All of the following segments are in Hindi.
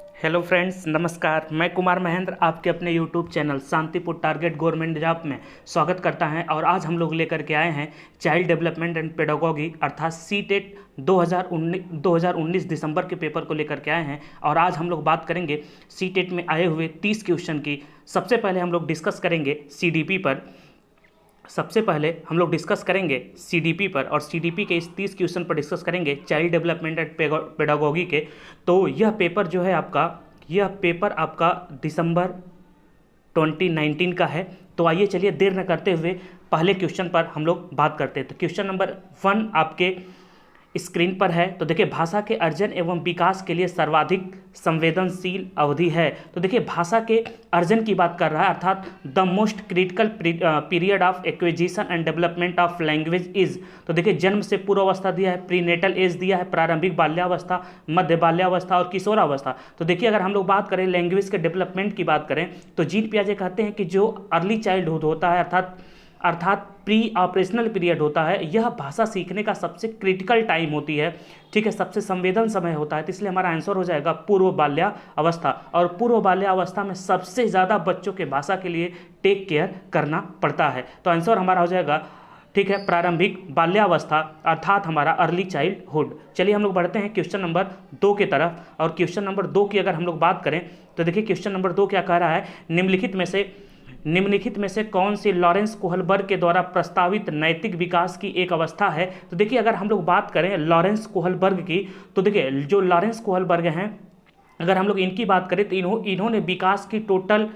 हेलो फ्रेंड्स, नमस्कार। मैं कुमार महेंद्र आपके अपने YouTube channel Shantipur target government job में स्वागत करता है। और आज हम लोग लेकर के आए हैं चाइल्ड डेवलपमेंट एंड पेडागोगी अर्थात सीटेट 2019 दिसंबर के पेपर को लेकर के आए हैं। और आज हम लोग बात करेंगे सीटेट में आए हुए 30 क्वेश्चन की। सबसे पहले हम लोग डिस्कस करेंगे सीडीपी पर। और सीडीपी के इस 30 क्वेश्चन पर डिस्कस करेंगे चाइल्ड डेवलपमेंट एंड पेडागोगी के। तो यह पेपर जो है आपका दिसंबर 2019 का है। तो आइए चलिए देर न करते हुए पहले क्वेश्चन पर हम लोग बात करते हैं। तो क्वेश्चन नंबर 1 आपके स्क्रीन पर है। तो देखिए, भाषा के अर्जन एवं विकास के लिए सर्वाधिक संवेदनशील अवधि है। तो देखिए, भाषा के अर्जन की बात कर रहा है, अर्थात the most critical period of acquisition and development of language is. तो देखिए, जन्म से पूर्व अवस्था दिया है, प्रीनेटल एज दिया है, प्रारंभिक बाल्यावस्था, मध्य बाल्यावस्था और किशोरावस्था। तो देखिए, अगर हम लोग बात करें लैंग्वेज के डेवलपमेंट की बात करें तो जीन पियाजे कहते हैं कि जो अर्ली चाइल्डहुड होता है अर्थात प्री ऑपरेशनल पीरियड होता है, यह भाषा सीखने का सबसे क्रिटिकल टाइम होती है। ठीक है, सबसे संवेदन समय होता है। तो इसलिए हमारा आंसर हो जाएगा पूर्व बाल्यावस्था। और पूर्व बाल्यावस्था में सबसे ज़्यादा बच्चों के भाषा के लिए टेक केयर करना पड़ता है। तो आंसर हमारा हो जाएगा, ठीक है, प्रारंभिक बाल्यावस्था अर्थात हमारा अर्ली चाइल्डहुड। चलिए हम लोग बढ़ते हैं क्वेश्चन नंबर 2 की तरफ। और क्वेश्चन नंबर 2 की अगर हम लोग बात करें तो देखिए, क्वेश्चन नंबर 2 क्या कह रहा है, निम्नलिखित में से कौन सी लॉरेंस कोहलबर्ग के द्वारा प्रस्तावित नैतिक विकास की एक अवस्था है। तो देखिए, अगर हम लोग बात करें लॉरेंस कोहलबर्ग की, तो देखिए जो लॉरेंस कोहलबर्ग हैं, अगर हम लोग इनकी बात करें तो इन्होंने विकास की टोटल,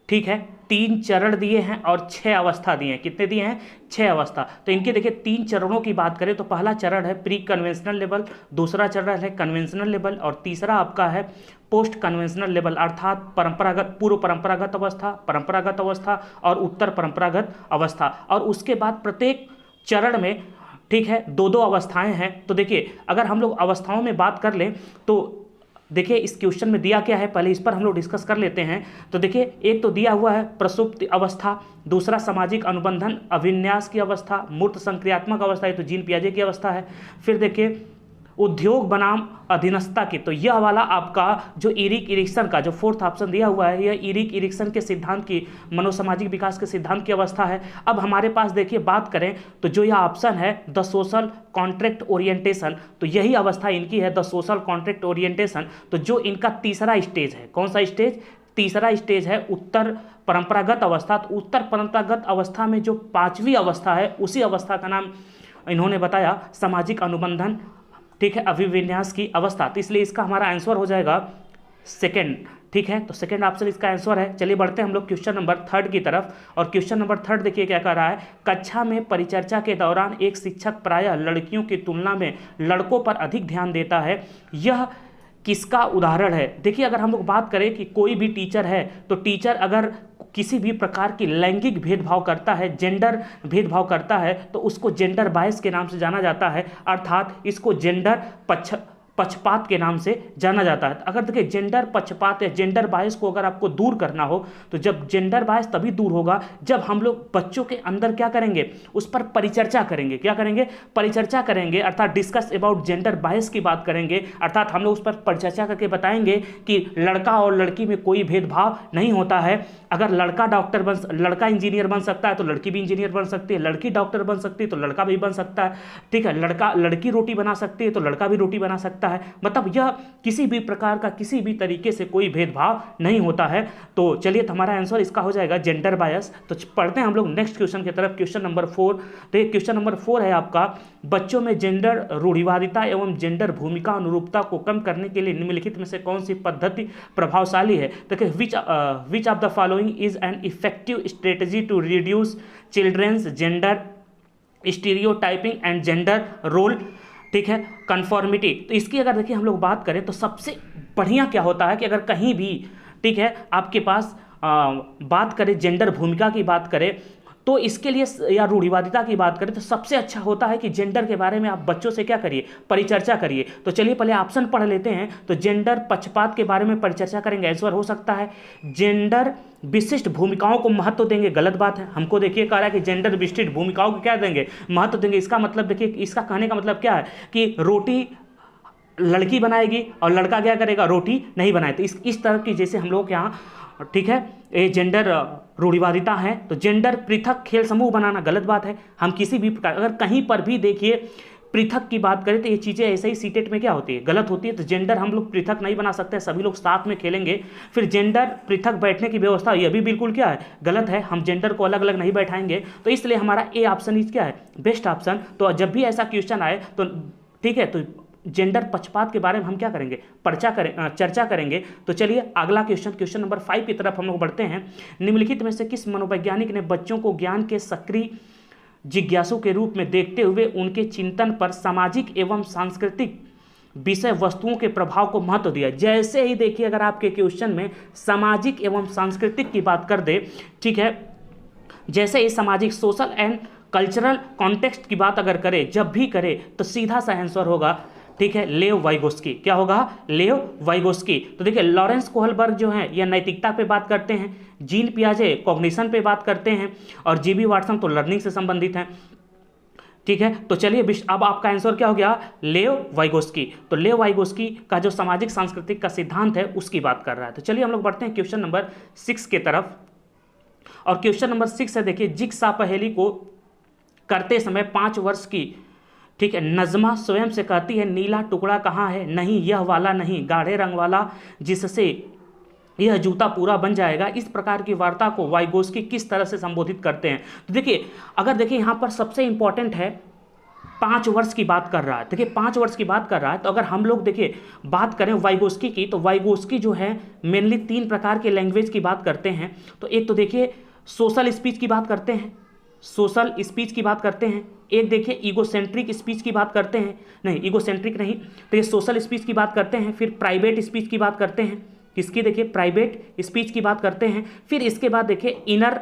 ठीक है, 3 चरण दिए हैं और 6 अवस्था दिए हैं। कितने दिए हैं? 6 अवस्था। तो इनके देखिए 3 चरणों की बात करें तो पहला चरण है प्री कन्वेंशनल लेवल, दूसरा चरण है कन्वेंशनल लेवल और तीसरा आपका है पोस्ट कन्वेंशनल लेवल अर्थात पूर्व परंपरागत अवस्था और उत्तर परंपरागत अवस्था। और उसके बाद प्रत्येक चरण में, ठीक है, 2-2 अवस्थाएं हैं। तो देखिए, अगर हम लोग अवस्थाओं में बात कर लें तो देखिए इस क्वेश्चन में दिया क्या है, पहले इस पर हम लोग डिस्कस कर लेते हैं। तो देखिए, एक तो दिया हुआ है प्रसुप्ति अवस्था, दूसरा सामाजिक अनुबंधन अभिन्यास की अवस्था, मूर्त संक्रियात्मक अवस्था, ये तो जीन पियाजे की अवस्था है। फिर देखिए उद्योग बनाम अधीनस्थता की, तो यह वाला आपका जो इरिक इरिक्सन का जो 4th ऑप्शन दिया हुआ है, यह इरिक इरिक्सन के सिद्धांत की, मनोसामाजिक विकास के सिद्धांत की अवस्था है। अब हमारे पास देखिए बात करें तो जो यह ऑप्शन है द सोशल कॉन्ट्रैक्ट ओरिएंटेशन, तो यही अवस्था इनकी है, द सोशल कॉन्ट्रैक्ट ओरिएंटेशन। तो जो इनका तीसरा स्टेज है, कौन सा स्टेज? तीसरा स्टेज है उत्तर परंपरागत अवस्था। तो उत्तर परंपरागत अवस्था में जो 5वीं अवस्था है, उसी अवस्था का नाम इन्होंने बताया सामाजिक अनुबंधन, ठीक है, अभिविन्यास की अवस्था। तो इसलिए इसका हमारा आंसर हो जाएगा सेकंड। ठीक है, तो सेकंड ऑप्शन इसका आंसर है। चलिए बढ़ते हैं हम लोग क्वेश्चन नंबर 3 की तरफ। और क्वेश्चन नंबर 3 देखिए क्या कह रहा है, कक्षा में परिचर्चा के दौरान एक शिक्षक प्रायः लड़कियों की तुलना में लड़कों पर अधिक ध्यान देता है, यह किसका उदाहरण है? देखिए, अगर हम लोग बात करें कि कोई भी टीचर है तो टीचर अगर किसी भी प्रकार की लैंगिक भेदभाव करता है, जेंडर भेदभाव करता है, तो उसको जेंडर बायस के नाम से जाना जाता है, अर्थात इसको जेंडर पक्षपात के नाम से जाना जाता है। अगर देखिए जेंडर पक्षपात या जेंडर बायस को अगर आपको दूर करना हो तो जब जेंडर बायस तभी दूर होगा जब हम लोग बच्चों के अंदर क्या करेंगे, उस पर परिचर्चा करेंगे। क्या करेंगे? परिचर्चा करेंगे, अर्थात डिस्कस अबाउट जेंडर बायस की बात करेंगे। अर्थात हम लोग उस पर परिचर्चा करके बताएंगे कि लड़का और लड़की में कोई भेदभाव नहीं होता है। अगर लड़का इंजीनियर बन सकता है तो लड़की भी इंजीनियर बन सकती है, लड़की डॉक्टर बन सकती है तो लड़का भी बन सकता है, ठीक है, लड़की रोटी बना सकती है तो लड़का भी रोटी बना सकता है। मतलब यह किसी भी प्रकार का, किसी भी तरीके से कोई भेदभाव नहीं होता है। तो चलिए, तो हमारा आंसर इसका हो जाएगा जेंडर बायस। तो पढ़ते हैं हम लोग नेक्स्ट क्वेश्चन की तरफ, क्वेश्चन नंबर 4। तो क्वेश्चन नंबर 4 है आपका, बच्चों में जेंडर रूढ़िवादिता एवं जेंडर भूमिका अनुरूपता को कम करने के लिए निम्नलिखित में से कौन सी पद्धति प्रभावशाली है? देखिए, which of the following is an effective strategy to reduce children's gender stereotyping and gender role, ठीक है, कन्फॉर्मिटी। तो इसकी अगर देखिए हम लोग बात करें तो सबसे बढ़िया क्या होता है कि अगर कहीं भी, ठीक है, आपके पास बात करें जेंडर भूमिका की बात करें तो इसके लिए, या रूढ़िवादिता की बात करें तो सबसे अच्छा होता है कि जेंडर के बारे में आप बच्चों से क्या करिए, परिचर्चा करिए। तो चलिए पहले ऑप्शन पढ़ लेते हैं। तो जेंडर पक्षपात के बारे में परिचर्चा करेंगे, आंसर हो सकता है जेंडर विशिष्ट भूमिकाओं को महत्व देंगे, गलत बात है। हमको देखिए कह रहा है कि जेंडर विशिष्ट भूमिकाओं को क्या देंगे, महत्व देंगे। इसका मतलब देखिए, इसका कहने का मतलब क्या है कि रोटी लड़की बनाएगी और लड़का क्या करेगा, रोटी नहीं बनाए। तो इस तरह की जैसे हम लोग के यहाँ, ठीक है, ये जेंडर रूढ़िवादिता है। तो जेंडर पृथक खेल समूह बनाना गलत बात है। हम किसी भी प्रकार, अगर कहीं पर भी देखिए पृथक की बात करें तो ये चीज़ें ऐसे ही सीटेट में क्या होती है, गलत होती है। तो जेंडर हम लोग पृथक नहीं बना सकते, सभी लोग साथ में खेलेंगे। फिर जेंडर पृथक बैठने की व्यवस्था, यह भी बिल्कुल क्या है, गलत है। हम जेंडर को अलग अलग नहीं बैठाएंगे। तो इसलिए हमारा ए ऑप्शन इज क्या है, बेस्ट ऑप्शन। तो जब भी ऐसा क्वेश्चन आए तो ठीक है, तो जेंडर पक्षपात के बारे में हम क्या करेंगे, चर्चा करेंगे। तो चलिए अगला क्वेश्चन नंबर 5 की तरफ हम लोग बढ़ते हैं। निम्नलिखित में से किस मनोवैज्ञानिक ने बच्चों को ज्ञान के सक्रिय जिज्ञासु के रूप में देखते हुए उनके चिंतन पर सामाजिक एवं सांस्कृतिक विषय वस्तुओं के प्रभाव को महत्व दिया? जैसे ही देखिए अगर आपके क्वेश्चन में सामाजिक एवं सांस्कृतिक की बात कर दे, ठीक है, जैसे ही सामाजिक, सोशल एंड कल्चरल कॉन्टेक्स्ट की बात अगर करे, जब भी करे, तो सीधा सा आंसर होगा, ठीक है, लेव वाइगोस्की। क्या होगा, लेव वाइगोस्की। तो देखिए लॉरेंस कोहलबर्ग जो है यह नैतिकता पे बात करते हैं, जीन पियाजे कॉग्निशन पे बात करते हैं, और जीबी वाटसन तो लर्निंग से संबंधित हैं, ठीक है। तो चलिए अब आपका आंसर क्या हो गया, लेव वाइगोस्की। तो लेव वाइगोस्की का जो सामाजिक सांस्कृतिक का सिद्धांत है उसकी बात कर रहा है। तो चलिए हम लोग बढ़ते हैं क्वेश्चन नंबर 6 के तरफ। और क्वेश्चन नंबर 6 है, देखिए जिगसा पहेली को करते समय 5 वर्ष की, ठीक है, नज़मा स्वयं से कहती है नीला टुकड़ा कहाँ है, नहीं यह वाला नहीं, गाढ़े रंग वाला जिससे यह जूता पूरा बन जाएगा। इस प्रकार की वार्ता को वाइगोस्की किस तरह से संबोधित करते हैं? तो देखिए अगर देखिए यहाँ पर सबसे इंपॉर्टेंट है 5 वर्ष की बात कर रहा है। देखिए 5 वर्ष की बात कर रहा है। तो अगर हम लोग देखिए बात करें वाइगोस्की की, तो वाइगोस्की जो है मेनली 3 प्रकार के लैंग्वेज की बात करते हैं। तो एक तो देखिए सोशल स्पीच की बात करते हैं, सोशल स्पीच की बात करते हैं। एक देखिए ईगोसेंट्रिक स्पीच की बात करते हैं, नहीं ईगोसेंट्रिक नहीं, तो ये सोशल स्पीच की बात करते हैं। फिर प्राइवेट स्पीच की बात करते हैं, किसकी, देखिए प्राइवेट स्पीच की बात करते हैं। फिर इसके बाद देखिए इनर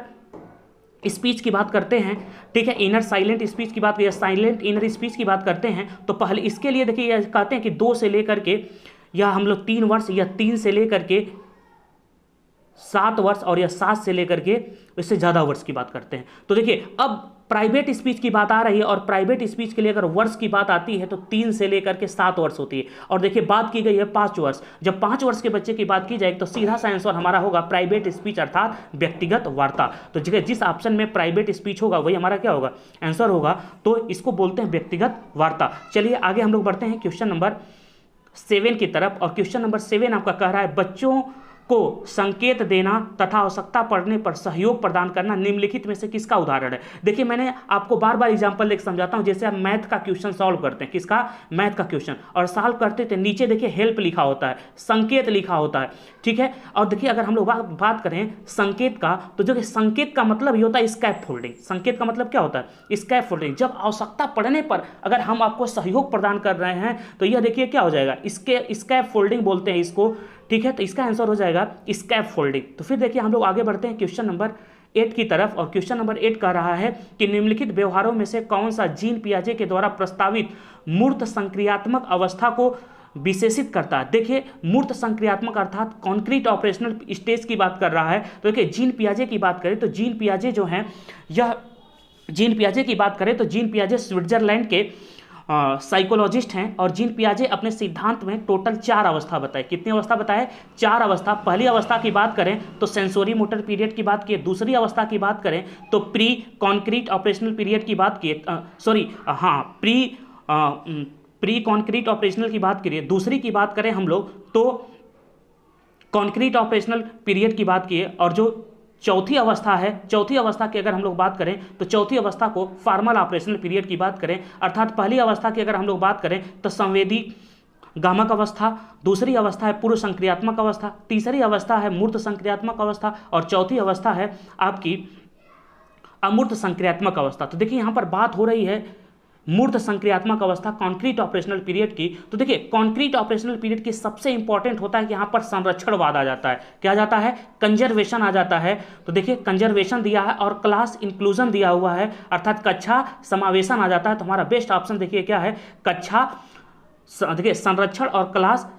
स्पीच की बात करते हैं, ठीक है, इनर साइलेंट स्पीच की बात, या साइलेंट इनर स्पीच की बात करते हैं। तो पहले इसके लिए देखिए यह कहते हैं कि 2 से लेकर के, या हम लोग 3 वर्ष, या 3 से लेकर के 7 वर्ष, और या 7 से लेकर के इससे ज़्यादा वर्ष की बात करते हैं। तो देखिए अब प्राइवेट स्पीच की बात आ रही है, और प्राइवेट स्पीच के लिए अगर वर्ष की बात आती है तो 3 से लेकर के 7 वर्ष होती है। और देखिए बात की गई है 5 वर्ष। जब 5 वर्ष के बच्चे की बात की जाएगी तो सीधा सा आंसर हमारा होगा प्राइवेट स्पीच, अर्थात व्यक्तिगत वार्ता। तो जिस ऑप्शन में प्राइवेट स्पीच होगा वही हमारा क्या होगा, आंसर होगा। तो इसको बोलते हैं व्यक्तिगत वार्ता। चलिए आगे हम लोग बढ़ते हैं क्वेश्चन नंबर 7 की तरफ। और क्वेश्चन नंबर 7 आपका कह रहा है बच्चों को संकेत देना तथा आवश्यकता पड़ने पर सहयोग प्रदान करना निम्नलिखित में से किसका उदाहरण है? देखिए मैंने आपको बार बार एग्जांपल लेकर समझाता हूं। जैसे आप मैथ का क्वेश्चन सॉल्व करते हैं, किसका, मैथ का क्वेश्चन, और सॉल्व करते थे नीचे देखिए हेल्प लिखा होता है, संकेत लिखा होता है, ठीक है। और देखिए अगर हम लोग बात करें संकेत का, तो जो संकेत का मतलब ही होता है स्कैप फोल्डिंग। संकेत का मतलब क्या होता है, स्कैप फोल्डिंग। जब आवश्यकता पड़ने पर अगर हम आपको सहयोग प्रदान कर रहे हैं तो यह देखिए क्या हो जाएगा, इसके स्कैप फोल्डिंग बोलते हैं इसको, ठीक है। तो इसका आंसर हो जाएगा स्कैप फोल्डिंग। तो फिर देखिए हम लोग आगे बढ़ते हैं क्वेश्चन नंबर 8 की तरफ। और क्वेश्चन नंबर 8 कह रहा है कि निम्नलिखित व्यवहारों में से कौन सा जीन पियाजे के द्वारा प्रस्तावित मूर्त संक्रियात्मक अवस्था को विशेषित करता है? देखिए मूर्त संक्रियात्मक अर्थात कॉन्क्रीट ऑपरेशनल स्टेज की बात कर रहा है। तो देखिए जीन पियाजे की बात करें तो जीन पियाजे जो है, यह जीन पियाजे की बात करें तो जीन पियाजे स्विट्जरलैंड के साइकोलॉजिस्ट हैं। और जीन पियाजे अपने सिद्धांत में टोटल 4 अवस्था बताए। कितनी अवस्था बताए, 4 अवस्था। पहली अवस्था की बात करें तो सेंसोरी मोटर पीरियड की बात की। दूसरी अवस्था की बात करें तो प्री कॉन्क्रीट ऑपरेशनल पीरियड की बात की, प्री कॉन्क्रीट ऑपरेशनल की बात करिए। दूसरी की बात करें हम लोग तो कॉन्क्रीट ऑपरेशनल पीरियड की बात की है। और जो चौथी अवस्था है, चौथी अवस्था की अगर हम लोग बात करें तो चौथी अवस्था को फॉर्मल ऑपरेशनल पीरियड की बात करें। अर्थात पहली अवस्था की अगर हम लोग बात करें तो संवेदी गामक अवस्था, दूसरी अवस्था है पूर्व संक्रियात्मक अवस्था, तीसरी अवस्था है मूर्त संक्रियात्मक अवस्था, और चौथी अवस्था है आपकी अमूर्त संक्रियात्मक अवस्था। तो देखिए यहाँ पर बात हो रही है मूर्त संक्रियात्मक अवस्था, कॉन्क्रीट ऑपरेशनल पीरियड की। तो देखिए कॉन्क्रीट ऑपरेशनल पीरियड की सबसे इंपॉर्टेंट होता है कि यहाँ पर संरक्षणवाद आ जाता है। क्या आ जाता है, कंजर्वेशन आ जाता है। तो देखिए कंजर्वेशन दिया है और क्लास इंक्लूजन दिया हुआ है, अर्थात कक्षा समावेशन आ जाता है। तो हमारा बेस्ट ऑप्शन देखिए क्या है, कक्षा, देखिए संरक्षण और क्लास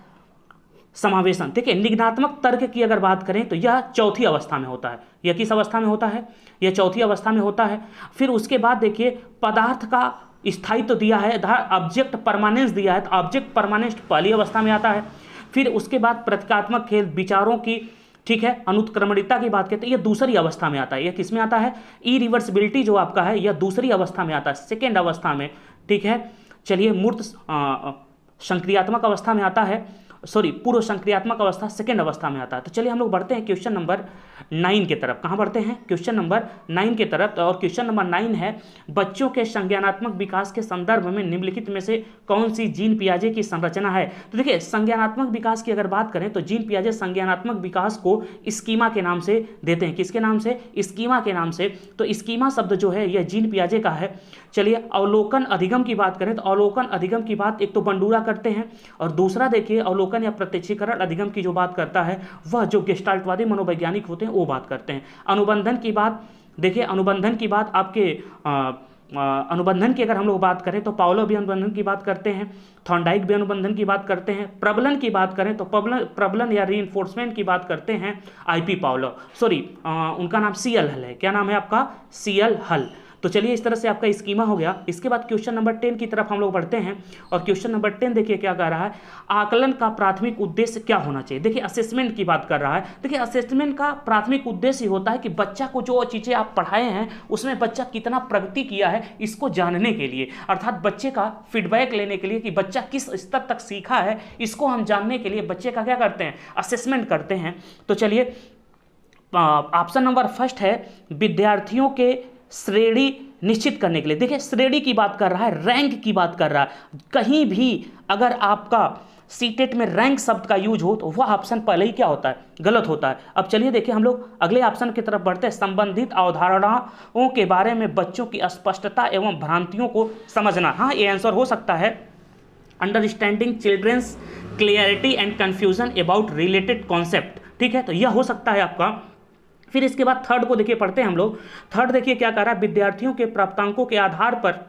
समावेशन। देखिए निगनात्मक तर्क की अगर बात करें तो यह चौथी अवस्था में होता है। यह किस अवस्था में होता है, यह चौथी अवस्था में होता है। फिर उसके बाद देखिए पदार्थ का स्थायित्व दिया है, ऑब्जेक्ट परमानेंस दिया है, तो ऑब्जेक्ट परमानेंस पहली अवस्था में आता है। फिर उसके बाद प्रतीकात्मक खेल, विचारों की, ठीक है, अनुत्क्रमणिकता की बात करते हैं, यह दूसरी अवस्था में आता है। यह किस में आता है? इरिवर्सिबिलिटी जो आपका है यह दूसरी अवस्था में आता है, सेकेंड अवस्था में, ठीक है। चलिए मूर्त संक्रियात्मक अवस्था में आता है, सॉरी पूर्व संक्रियात्मक अवस्था सेकेंड अवस्था में आता है। तो चलिए हम लोग बढ़ते हैं क्वेश्चन नंबर 9 की तरफ। कहाँ बढ़ते हैं? क्वेश्चन नंबर 9 की तरफ। और क्वेश्चन नंबर 9 है, बच्चों के संज्ञानात्मक विकास के संदर्भ में निम्नलिखित में से कौन सी जीन पियाजे की संरचना है? तो देखिए संज्ञानात्मक विकास की अगर बात करें तो जीन पियाजे संज्ञानात्मक विकास को स्कीमा के नाम से देते हैं। किसके नाम से? स्कीमा के नाम से। तो स्कीमा शब्द जो है यह जीन पियाजे का है। चलिए अवलोकन अधिगम की बात करें तो अवलोकन अधिगम की बात एक तो बंडूरा करते हैं, और दूसरा देखिए अवलोकन या प्रत्यक्षीकरण अधिगम की जो बात करता है वह जो गेस्टाल्टवादी मनोवैज्ञानिक होते हैं वो बात करते हैं। अनुबंधन की बात देखिए, अनुबंधन की बात आपके अनुबंधन की अगर हम लोग बात करें तो पावलोव भी अनुबंधन की बात करते हैं, थॉर्नडाइक भी अनुबंधन की बात करते हैं। प्रबलन की बात करें तो प्रबलन या रीइंफोर्समेंट की बात करते हैं आईपी पावलोव, सॉरी उनका नाम सीएल हल है। क्या नाम है आपका? सीएल हल। तो चलिए इस तरह से आपका स्कीमा हो गया। इसके बाद क्वेश्चन नंबर 10 की तरफ हम लोग बढ़ते हैं, और क्वेश्चन नंबर 10 देखिए क्या कह रहा है, आकलन का प्राथमिक उद्देश्य क्या होना चाहिए? देखिए असेसमेंट की बात कर रहा है। देखिए असेसमेंट का प्राथमिक उद्देश्य होता है कि बच्चा को जो चीज़ें आप पढ़ाए हैं उसमें बच्चा कितना प्रगति किया है इसको जानने के लिए, अर्थात बच्चे का फीडबैक लेने के लिए कि बच्चा किस स्तर तक सीखा है, इसको हम जानने के लिए बच्चे का क्या करते हैं? असेसमेंट करते हैं। तो चलिए ऑप्शन नंबर फर्स्ट है विद्यार्थियों के श्रेणी निश्चित करने के लिए। देखिए श्रेणी की बात कर रहा है, रैंक की बात कर रहा है। कहीं भी अगर आपका सीटेट में रैंक शब्द का यूज हो तो वह ऑप्शन पहले ही क्या होता है? गलत होता है। अब चलिए देखिए हम लोग अगले ऑप्शन की तरफ बढ़ते हैं, संबंधित अवधारणाओं के बारे में बच्चों की स्पष्टता एवं भ्रांतियों को समझना। हाँ ये आंसर हो सकता है, understanding children's clarity and confusion about related concept, ठीक है, तो यह हो सकता है आपका। फिर इसके बाद थर्ड को देखिए पढ़ते हैं हम लोग। थर्ड देखिए क्या कर रहा है, विद्यार्थियों के प्राप्तांकों के आधार पर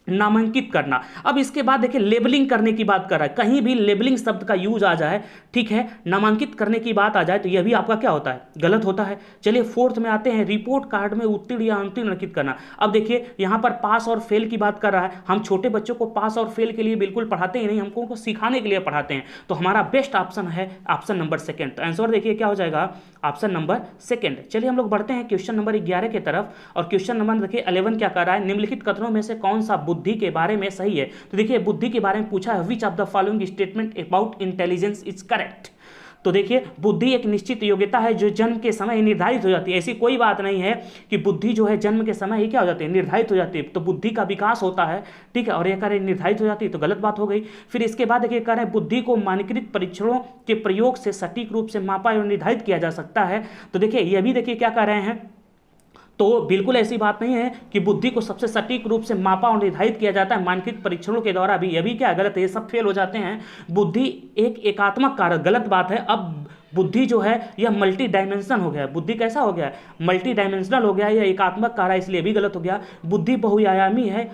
नामांकित करना। अब इसके बाद देखिए लेबलिंग करने की बात कर रहा है, कहीं भी लेबलिंग शब्द का यूज आ जाए, ठीक है, नामांकित करने की बात आ जाए तो यह भी आपका क्या होता है? गलत होता है। चलिए फोर्थ में आते हैं, रिपोर्ट कार्ड में उत्तीर्ण या अनुत्तीर्ण अंकित करना। अब देखिए यहाँ पर पास और फेल की बात कर रहा है। हम छोटे बच्चों को पास और फेल के लिए बिल्कुल पढ़ाते ही नहीं, हमको उनको सिखाने के लिए पढ़ाते हैं। तो हमारा बेस्ट ऑप्शन है ऑप्शन नंबर सेकेंड। तो आंसर देखिए क्या हो जाएगा? Option number second. चलिए हम लोग बढ़ते हैं क्वेश्चन नंबर 11 की तरफ, और क्वेश्चन नंबर देखिए 11 क्या कर रहा है, निम्नलिखित कथनों में से कौन सा बुद्धि के बारे में सही है? तो देखिए बुद्धि के बारे में पूछा है, विच of the following statement about intelligence is correct? तो देखिए बुद्धि एक निश्चित योग्यता है जो जन्म के समय ही निर्धारित हो जाती है। ऐसी कोई बात नहीं है कि बुद्धि जो है जन्म के समय ही क्या हो जाती है? निर्धारित हो जाती है। तो बुद्धि का विकास होता है, ठीक है, और यह कह रहे निर्धारित हो जाती है, तो गलत बात हो गई। फिर इसके बाद देखिए कह रहे हैं बुद्धि को मानकीकृत परीक्षणों के प्रयोग से सटीक रूप से मापा एवं निर्धारित किया जा सकता है। तो देखिए यह भी देखिए क्या कह रहे हैं, तो बिल्कुल ऐसी बात नहीं है कि बुद्धि को सबसे सटीक रूप से मापा और निर्धारित किया जाता है मानकीकृत परीक्षणों के द्वारा भी, यह भी क्या गलत है, ये सब फेल हो जाते हैं। बुद्धि एक एकात्मक कारक, गलत बात है। अब बुद्धि जो है यह मल्टी डायमेंशन हो गया है। बुद्धि कैसा हो गया है? मल्टी डायमेंशनल हो गया है, यह एकात्मक कारक, इसलिए भी गलत हो गया। बुद्धि बहुआयामी है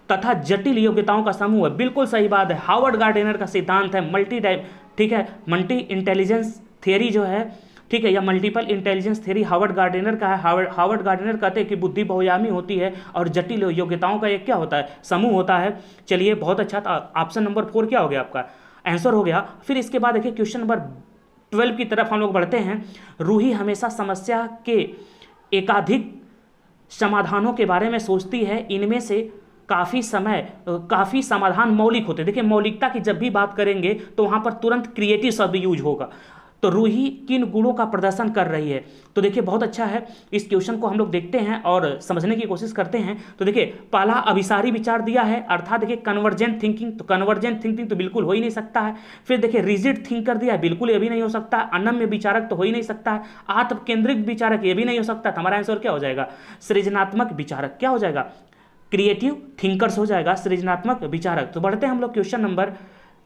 तथा जटिल योग्यताओं का समूह है, बिल्कुल सही बात है। हार्वर्ड गार्डनर का सिद्धांत है ठीक है, मल्टी इंटेलिजेंस थियरी जो है, ठीक है, या multiple intelligence theory Harvard gardener का है। हार्वर्ड गार्डनर कहते हैं कि बुद्धि बहुआयामी होती है और जटिल योग्यताओं का एक क्या होता है? समूह होता है। चलिए बहुत अच्छा था, ऑप्शन नंबर 4 क्या हो गया आपका? आंसर हो गया। फिर इसके बाद देखिए क्वेश्चन नंबर 12 की तरफ हम लोग बढ़ते हैं। रूही हमेशा समस्या के एकाधिक समाधानों के बारे में सोचती है, इनमें से काफ़ी समाधान मौलिक होते हैं। देखिए मौलिकता की जब भी बात करेंगे तो वहाँ पर तुरंत क्रिएटिव शब्द यूज होगा। तो रूही किन गुणों का प्रदर्शन कर रही है? तो देखिए बहुत अच्छा है, इस क्वेश्चन को हम लोग देखते हैं और समझने की कोशिश करते हैं। तो देखिए पहला अभिसारी विचार दिया है, अर्थात देखिए कन्वर्जेंट थिंकिंग, तो कन्वर्जेंट थिंकिंग तो बिल्कुल हो ही नहीं सकता है। फिर देखिए रिजिड थिंकर दिया है, बिल्कुल ये भी नहीं हो सकता। अनम्य विचारक तो हो ही नहीं सकता है। आत्म केंद्रित विचारक ये भी नहीं हो सकता। हमारा आंसर क्या हो जाएगा? सृजनात्मक विचारक क्या हो जाएगा? क्रिएटिव थिंकर्स हो जाएगा, सृजनात्मक विचारक। तो बढ़ते हैं हम लोग क्वेश्चन नंबर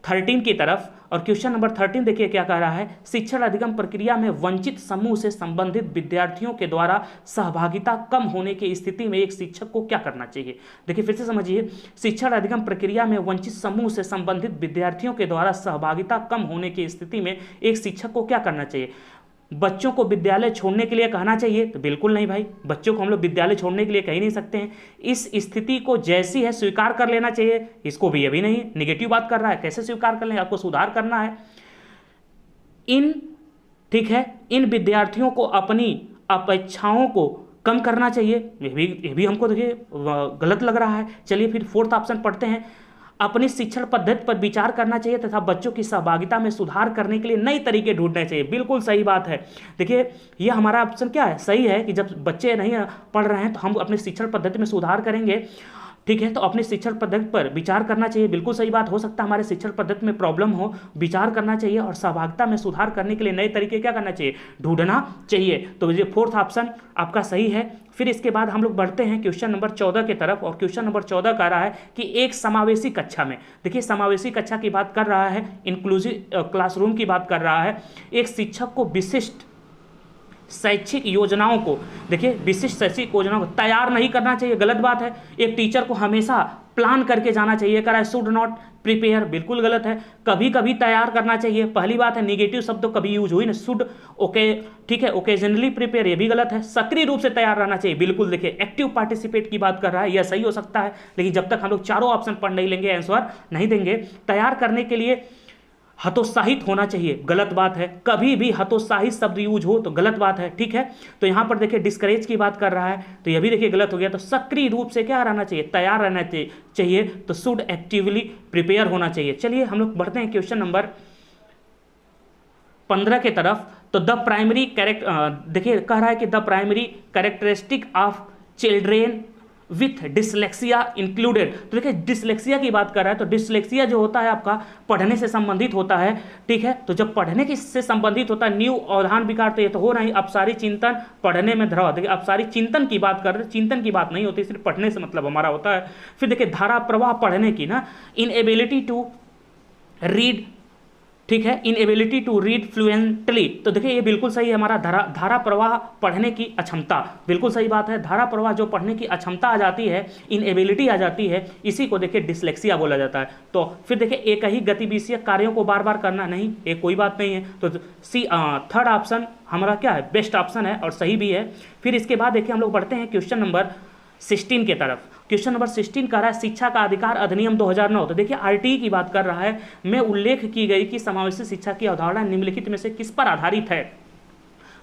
13 की तरफ, और क्वेश्चन नंबर 13 देखिए क्या कह रहा है, शिक्षण अधिगम प्रक्रिया में वंचित समूह से संबंधित विद्यार्थियों के द्वारा सहभागिता कम होने की स्थिति में एक शिक्षक को क्या करना चाहिए? देखिए फिर से समझिए, शिक्षण अधिगम प्रक्रिया में वंचित समूह से संबंधित विद्यार्थियों के द्वारा सहभागिता कम होने की स्थिति में एक शिक्षक को क्या करना चाहिए? बच्चों को विद्यालय छोड़ने के लिए कहना चाहिए? तो बिल्कुल नहीं भाई, बच्चों को हम लोग विद्यालय छोड़ने के लिए कह ही नहीं सकते हैं। इस स्थिति को जैसी है स्वीकार कर लेना चाहिए, इसको भी अभी नहीं, निगेटिव बात कर रहा है, कैसे स्वीकार कर लेंगे, आपको सुधार करना है। ठीक है, इन विद्यार्थियों को अपनी अपेक्षाओं को कम करना चाहिए, ये भी हमको देखिए गलत लग रहा है। चलिए फिर फोर्थ ऑप्शन पढ़ते हैं। अपनी शिक्षण पद्धति पर विचार करना चाहिए तथा बच्चों की सहभागिता में सुधार करने के लिए नए तरीके ढूंढने चाहिए। बिल्कुल सही बात है। देखिए ये हमारा ऑप्शन क्या है, सही है कि जब बच्चे नहीं पढ़ रहे हैं तो हम अपनी शिक्षण पद्धति में सुधार करेंगे। ठीक है, तो अपनी शिक्षण पद्धति पर विचार करना चाहिए, बिल्कुल सही बात। हो सकता है हमारे शिक्षण पद्धति में प्रॉब्लम हो, विचार करना चाहिए और सहभागिता में सुधार करने के लिए नए तरीके क्या करना चाहिए, ढूंढना चाहिए। तो ये फोर्थ ऑप्शन आपका सही है। फिर इसके बाद हम लोग बढ़ते हैं क्वेश्चन नंबर 14 की तरफ, और क्वेश्चन नंबर 14 कह रहा है कि एक समावेशी कक्षा में, देखिए समावेशी कक्षा की बात कर रहा है, इंक्लूसिव क्लासरूम की बात कर रहा है। एक शिक्षक को विशिष्ट शैक्षिक योजनाओं को, देखिए विशिष्ट शैक्षिक योजनाओं को तैयार नहीं करना चाहिए, गलत बात है। एक टीचर को हमेशा प्लान करके जाना चाहिए, कह रहा है शुड नॉट प्रिपेयर, बिल्कुल गलत है। कभी कभी तैयार करना चाहिए, पहली बात है निगेटिव शब्द तो कभी यूज हुई ना, शुड ओके, ठीक है, ओकेजनली प्रिपेयर, ये भी गलत है। सक्रिय रूप से तैयार रहना चाहिए, बिल्कुल। देखिए एक्टिव पार्टिसिपेट की बात कर रहा है, यह सही हो सकता है, लेकिन जब तक हम लोग चारों ऑप्शन पढ़ नहीं लेंगे आंसर नहीं देंगे। तैयार करने के लिए हतोत्साहित होना चाहिए, गलत बात है। कभी भी हतोत्साहित शब्द यूज हो तो गलत बात है, ठीक है। तो यहाँ पर देखिए डिस्करेज की बात कर रहा है, तो यह भी देखिए गलत हो गया। तो सक्रिय रूप से क्या रहना चाहिए, तैयार रहना चाहिए, तो शुड एक्टिवली प्रिपेयर होना चाहिए। चलिए हम लोग बढ़ते हैं क्वेश्चन नंबर 15 के तरफ। तो द प्राइमरी देखिए कह रहा है कि the primary characteristic of children with dyslexia included. तो देखिए डिसलेक्सिया की बात कर रहा है, तो डिसलेक्सिया जो होता है आपका पढ़ने से संबंधित होता है, ठीक है। तो जब पढ़ने की से संबंधित होता है, न्यू अवधान विकार, तो ये तो हो नहीं। अपसारी चिंतन, पढ़ने में धराव, देखिए अपसारी चिंतन की बात कर रहे हैं, चिंतन की बात नहीं होती, सिर्फ पढ़ने से मतलब हमारा होता है। फिर देखिए धारा प्रवाह पढ़ने की ना, इनएबिलिटी टू रीड, ठीक है, इनएबिलिटी टू रीड फ्लुएंटली। तो देखिए ये बिल्कुल सही है, हमारा धारा प्रवाह पढ़ने की अक्षमता, बिल्कुल सही बात है। धारा प्रवाह जो पढ़ने की अक्षमता आ जाती है, इनएबिलिटी आ जाती है, इसी को देखिए डिसलेक्सिया बोला जाता है। तो फिर देखिए एक ही गतिविषयक कार्यों को बार बार करना नहीं, ये कोई बात नहीं है। तो थर्ड ऑप्शन हमारा क्या है, बेस्ट ऑप्शन है और सही भी है। फिर इसके बाद देखिए हम लोग बढ़ते हैं क्वेश्चन नंबर 16 के तरफ। क्वेश्चन नंबर 16 कह रहा है शिक्षा का अधिकार अधिनियम 2009। तो देखिए आरटीई की बात कर रहा है, में उल्लेख की गई कि समावेशी शिक्षा की अवधारणा निम्नलिखित में से किस पर आधारित है।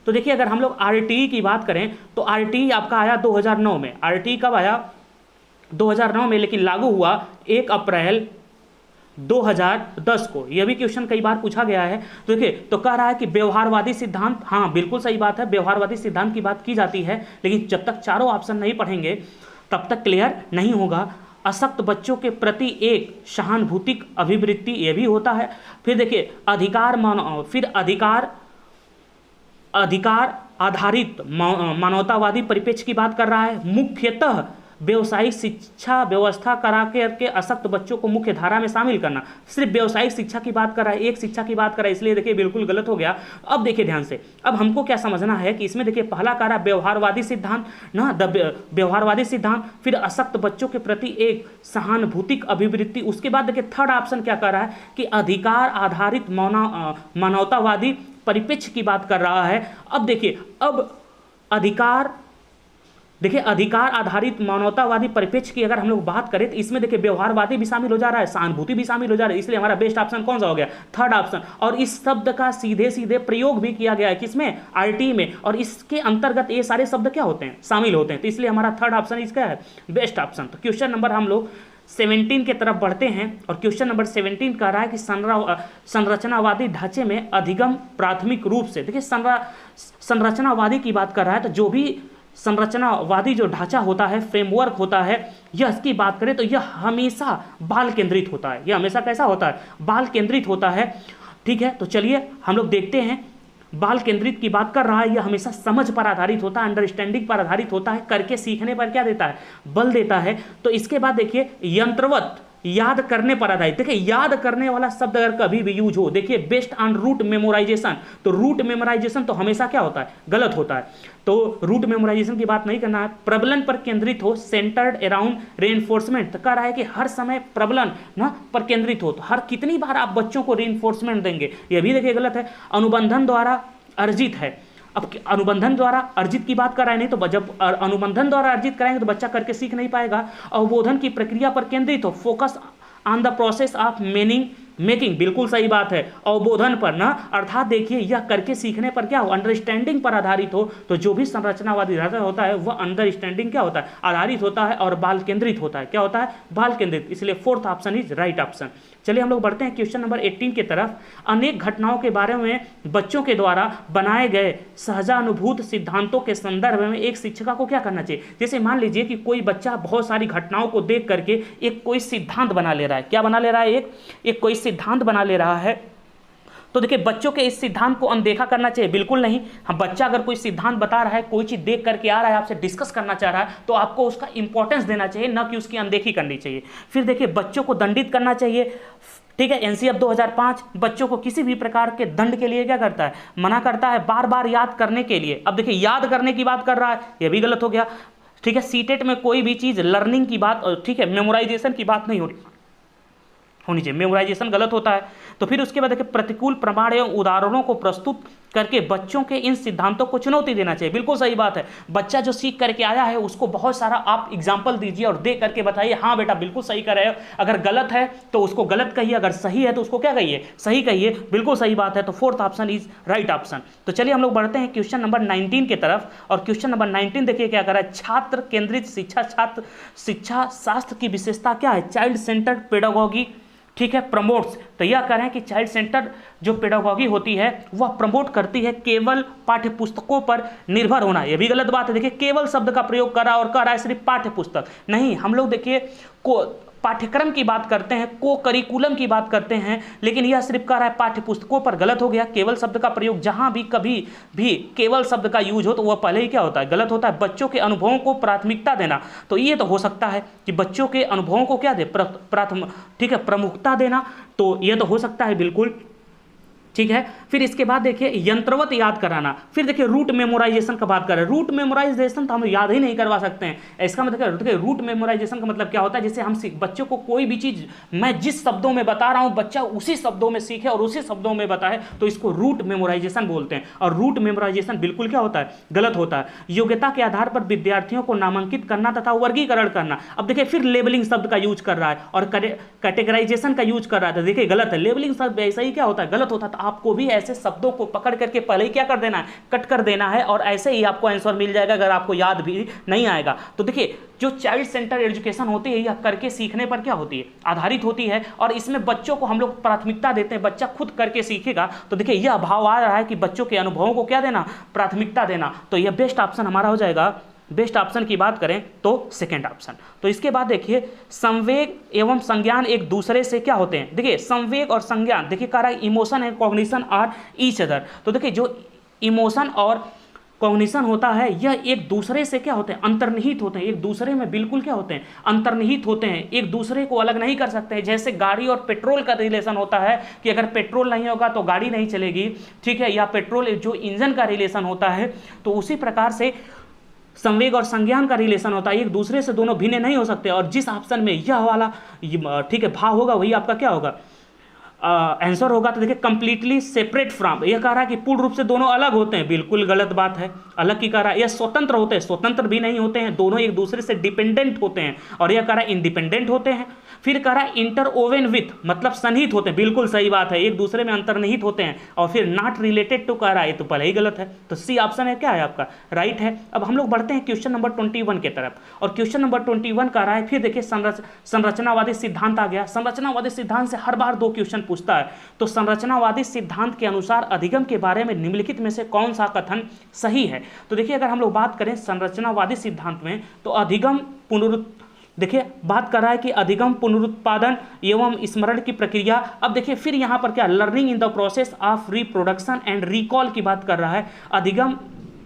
तो देखिए अगर हम लोग आरटीई की बात करें तो आरटीई आपका आया 2009 में। आरटीई कब आया, 2009 में, लेकिन लागू हुआ 1 अप्रैल 2010 को। यह भी क्वेश्चन कई बार पूछा गया है। तो देखिए तो कह रहा है कि व्यवहारवादी सिद्धांत, हाँ बिल्कुल सही बात है, व्यवहारवादी सिद्धांत की बात की जाती है, लेकिन जब तक चारों ऑप्शन नहीं पढ़ेंगे तब तक क्लियर नहीं होगा। अशक्त बच्चों के प्रति एक सहानुभूतिक अभिवृत्ति, यह भी होता है। फिर देखिए अधिकार आधारित मानवतावादी परिप्रेक्ष्य की बात कर रहा है। मुख्यतः व्यवसायिक शिक्षा व्यवस्था करा के अशक्त बच्चों को मुख्य धारा में शामिल करना, सिर्फ व्यवसायिक शिक्षा की बात कर रहा है, एक शिक्षा की बात कर रहा है, इसलिए देखिए बिल्कुल गलत हो गया। अब देखिए ध्यान से, अब हमको क्या समझना है कि इसमें देखिए पहला कह रहा है व्यवहारवादी सिद्धांत ना, व्यवहारवादी सिद्धांत, फिर अशक्त बच्चों के प्रति एक सहानुभूतिक अभिवृत्ति। उसके बाद देखिए थर्ड ऑप्शन क्या कर रहा है कि अधिकार आधारित मानवतावादी परिप्रेक्ष्य की बात कर रहा है। अब देखिए अधिकार आधारित मानवतावादी परिप्रेक्ष्य की अगर हम लोग बात करें तो इसमें देखिए व्यवहारवादी भी शामिल हो जा रहा है, सहानुभूति भी शामिल हो जा रहा है, इसलिए हमारा बेस्ट ऑप्शन कौन सा हो गया, थर्ड ऑप्शन। और इस शब्द का सीधे प्रयोग भी किया गया है किसमें, आरटी में, और इसके अंतर्गत ये सारे शब्द क्या होते हैं, शामिल होते हैं, तो इसलिए हमारा थर्ड ऑप्शन इसका है बेस्ट ऑप्शन। तो क्वेश्चन नंबर हम लोग 17 के तरफ बढ़ते हैं, और क्वेश्चन नंबर 17 कह रहा है कि संरचनावादी ढांचे में अधिगम प्राथमिक रूप से, देखिए संरचनावादी की बात कर रहा है, तो जो भी संरचनावादी जो ढांचा होता है, फ्रेमवर्क होता है, यह इसकी बात करें तो यह हमेशा बाल केंद्रित होता है। यह हमेशा कैसा होता है, बाल केंद्रित होता है, ठीक है। तो चलिए हम लोग देखते हैं, बाल केंद्रित की बात कर रहा है, यह हमेशा समझ पर आधारित होता है, अंडरस्टैंडिंग पर आधारित होता है, करके सीखने पर क्या देता है, बल देता है। तो इसके बाद देखिए यंत्रवत, याद करने पर आधारित। देखिए याद करने वाला शब्द अगर कभी भी यूज हो, देखिए बेस्ड ऑन रूट मेमोराइजेशन, तो रूट मेमोराइजेशन तो हमेशा क्या होता है, गलत होता है, तो रूट मेमोराइजेशन की बात नहीं करना है। प्रबलन पर केंद्रित हो, सेंटर्ड अराउंड रेनफोर्समेंट, तो कह रहा है कि हर समय प्रबलन ना पर केंद्रित हो, तो हर कितनी बार आप बच्चों को रेनफोर्समेंट देंगे, यह भी देखिए गलत है। अनुबंधन द्वारा अर्जित है। अब अनुबंधन द्वारा अर्जित की बात कर रहे हैं, नहीं तो जब अनुबंधन द्वारा अर्जित कराएंगे तो बच्चा करके सीख नहीं पाएगा। अवबोधन की प्रक्रिया पर केंद्रित हो, focus on the process of meaning making, बिल्कुल सही बात है, अवबोधन पर ना, अर्थात देखिए यह करके सीखने पर क्या हो, अंडरस्टैंडिंग पर आधारित हो। तो जो भी संरचनावादी होता है वह अंडरस्टैंडिंग क्या होता है, आधारित होता है और बाल केंद्रित होता है। क्या होता है, बाल केंद्रित, इसलिए fourth option is right option. चलिए हम लोग बढ़ते हैं क्वेश्चन नंबर 18 की तरफ। अनेक घटनाओं के बारे में बच्चों के द्वारा बनाए गए सहजानुभूत सिद्धांतों के संदर्भ में एक शिक्षिका को क्या करना चाहिए। जैसे मान लीजिए कि कोई बच्चा बहुत सारी घटनाओं को देख करके एक कोई सिद्धांत बना ले रहा है। क्या बना ले रहा है, एक कोई सिद्धांत बना ले रहा है। तो देखिए बच्चों के इस सिद्धांत को अनदेखा करना चाहिए, बिल्कुल नहीं। हम बच्चा अगर कोई सिद्धांत बता रहा है, कोई चीज़ देख करके आ रहा है, आपसे डिस्कस करना चाह रहा है, तो आपको उसका इंपॉर्टेंस देना चाहिए, ना कि उसकी अनदेखी करनी चाहिए। फिर देखिए बच्चों को दंडित करना चाहिए, ठीक है। एनसीएफ 2005 बच्चों को किसी भी प्रकार के दंड के लिए क्या करता है, मना करता है, बार बार याद करने के लिए। अब देखिए याद करने की बात कर रहा है, यह भी गलत हो गया, ठीक है। सीटेट में कोई भी चीज़ लर्निंग की बात, ठीक है, मेमोराइजेशन की बात नहीं होनी चाहिए, मेमोराइजेशन गलत होता है। तो फिर उसके बाद देखिए प्रतिकूल प्रमाण एवं उदाहरणों को प्रस्तुत करके बच्चों के इन सिद्धांतों को चुनौती देना चाहिए, बिल्कुल सही बात है। बच्चा जो सीख करके आया है उसको बहुत सारा आप एग्जाम्पल दीजिए और दे करके बताइए, हाँ बेटा बिल्कुल सही कर रहे हो, अगर गलत है तो उसको गलत कहिए, अगर सही है तो उसको क्या कहिए, सही कहिए, बिल्कुल सही बात है। तो fourth option is right option. तो चलिए हम लोग बढ़ते हैं क्वेश्चन नंबर 19 की तरफ। और क्वेश्चन नंबर 19 देखिए क्या कर रहा है, छात्र केंद्रित शिक्षा, छात्र शिक्षा शास्त्र की विशेषता क्या है, चाइल्ड सेंटर्ड पेडागोगी, ठीक है, प्रमोट्स। तो यह कह रहे हैं कि चाइल्ड सेंटर जो पेडागोगी होती है वह प्रमोट करती है केवल पाठ्य पुस्तकों पर निर्भर होना। यह भी गलत बात है। देखिए केवल शब्द का प्रयोग कर रहा है और कह रहा है सिर्फ पाठ्य पुस्तक नहीं। हम लोग देखिए को पाठ्यक्रम की बात करते हैं, को करिकुलम की बात करते हैं, लेकिन यह सिर्फ कह रहा है पाठ्य पुस्तकों पर, गलत हो गया। केवल शब्द का प्रयोग जहां भी कभी भी केवल शब्द का यूज हो तो वह पहले ही क्या होता है, गलत होता है। बच्चों के अनुभवों को प्राथमिकता देना, तो ये तो हो सकता है कि बच्चों के अनुभवों को क्या दे, ठीक है, प्रमुखता देना, तो यह तो हो सकता है बिल्कुल, ठीक है। फिर इसके बाद देखिए यंत्रवत याद कराना। फिर देखिए रूट मेमोराइजेशन का बात कर रहे हैं। रूट मेमोराइजेशन तो हम याद ही नहीं करवा सकते हैं। इसका मतलब देखिए रूट मेमोराइजेशन का मतलब क्या होता है, जैसे हम बच्चों को कोई भी चीज़ मैं जिस शब्दों में बता रहा हूँ बच्चा उसी शब्दों में सीखे और उसी शब्दों में बताए, तो इसको रूट मेमोराइजेशन बोलते हैं। और रूट मेमोराइजेशन बिल्कुल क्या होता है, गलत होता है। योग्यता के आधार पर विद्यार्थियों को नामांकित करना तथा वर्गीकरण करना। अब देखिए फिर लेबलिंग शब्द का यूज कर रहा है और कैटेगराइजेशन का यूज कर रहा है, तो देखिए गलत है। लेबलिंग शब्द ऐसा ही क्या होता है, गलत होता है। आपको भी ऐसे शब्दों को पकड़ करके पहले ही क्या कर देना है, कट कर देना है, और ऐसे ही आपको आंसर मिल जाएगा अगर आपको याद भी नहीं आएगा। तो देखिए जो चाइल्ड सेंटर एजुकेशन होती है यह करके सीखने पर क्या होती है, आधारित होती है, और इसमें बच्चों को हम लोग प्राथमिकता देते हैं, बच्चा खुद करके सीखेगा। तो देखिए यह भाव आ रहा है कि बच्चों के अनुभवों को क्या देना, प्राथमिकता देना। तो यह बेस्ट ऑप्शन हमारा हो जाएगा। बेस्ट ऑप्शन की बात करें तो सेकेंड ऑप्शन। तो इसके बाद देखिए संवेग एवं संज्ञान एक दूसरे से क्या होते हैं। देखिए संवेग और संज्ञान, देखिए कह रहा है emotion and cognition are each other. तो देखिए जो इमोशन और कॉग्निशन होता है यह एक दूसरे से क्या होते हैं, अंतर्निहित होते हैं, एक दूसरे में बिल्कुल क्या होते हैं, अंतर्निहित होते हैं, एक दूसरे को अलग नहीं कर सकते हैं। जैसे गाड़ी और पेट्रोल का रिलेशन होता है कि अगर पेट्रोल नहीं होगा तो गाड़ी नहीं चलेगी, ठीक है, या पेट्रोल जो इंजन का रिलेशन होता है, तो उसी प्रकार से संवेग और संज्ञान का रिलेशन होता है, एक दूसरे से दोनों भिन्न नहीं हो सकते। और जिस ऑप्शन में यह वाला ठीक है भाव होगा वही आपका क्या होगा, आंसर होगा। तो देखिए कंप्लीटली सेपरेट फ्रॉम, यह कह रहा है कि पूर्ण रूप से दोनों अलग होते हैं, बिल्कुल गलत बात है। अलग की कह रहा है, यह स्वतंत्र होते हैं, स्वतंत्र भी नहीं होते हैं, दोनों एक दूसरे से डिपेंडेंट होते हैं। और यह कह रहा है इंडिपेंडेंट होते हैं। फिर कह रहा है इंटरओवन विथ, मतलब सन्निहित होते हैं, बिल्कुल सही बात है, एक दूसरे में अंतर्निहित होते हैं। और फिर नॉट रिलेटेड टू कह रहा है, तो पहले ही गलत है। तो सी ऑप्शन है क्या है आपका, राइट है। अब हम लोग बढ़ते हैं क्वेश्चन नंबर 21 की तरफ। और क्वेश्चन नंबर 21 कह रहा है, फिर देखिए संरचनावादी सिद्धांत आ गया। संरचनावादी सिद्धांत से हर बार 2 क्वेश्चन पूछता है। तो संरचनावादी सिद्धांत के अनुसार अधिगम के बारे में निम्नलिखित में से कौन सा कथन सही है। तो देखिए अगर हम लोग बात करें संरचनावादी सिद्धांत में, तो अधिगम देखिए बात कर रहा है कि अधिगम पुनरुत्पादन एवं स्मरण की प्रक्रिया। अब देखिए फिर यहाँ पर क्या, learning in the process of reproduction and recall की बात कर रहा है। अधिगम